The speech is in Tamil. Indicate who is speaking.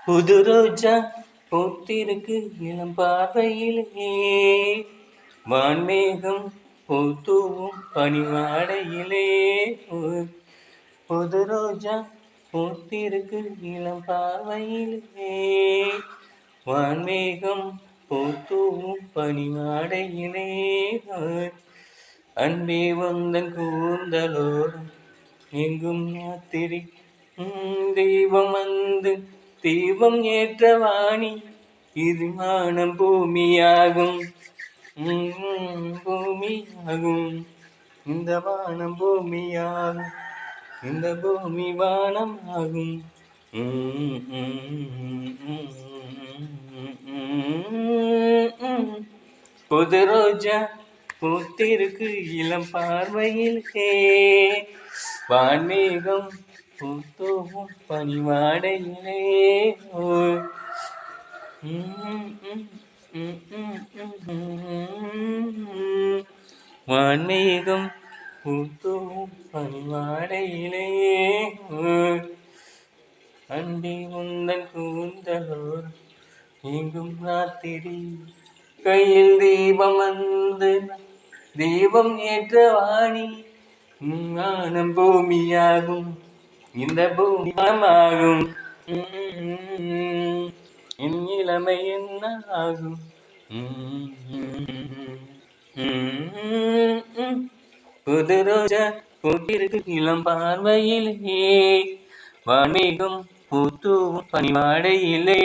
Speaker 1: புது ரோஜா பூத்திருக்கு இளம் பார்வையிலே, வான்மேகம் பூத்தூவும் பனிவாடையிலே. புது ரோஜா பூத்திருக்கு இளம் பார்வையிலே, வான்மேகம் பூத்தூவும் பனிவாடையிலே. அன்பே வந்தன் கூந்தலோடும் எங்கும் ராத்திரி தெய்வம் வந்து தீபம் ஏற்ற வாணி, இது வானம் பூமியாகும். பூமியாகும் இந்த வானம் பூமியாகும், இந்த பூமி வானம் ஆகும். புது ரோஜா பூத்திருக்கு இளம் பார்வையிலே, வான்மேகம் பூத்தோவும் பனிவாடையிலே. வான்மேகம் பூத்தோவும் பனிவாடையிலே. அன்பே உந்தன் கூந்தலோர் எங்கும் ராத்திரி, கையில் தீபம் வந்து தீபம் ஏற்ற வாணி, வானம் பூமியாகும், இந்த பூமி வானமாகும். என் இளமை என்ன ஆகும்? புது ரோஜா பூத்திருக்கு இளம் பார்வையிலே, வான்மேகம் பூத்தூவும் பனிவாடையிலே.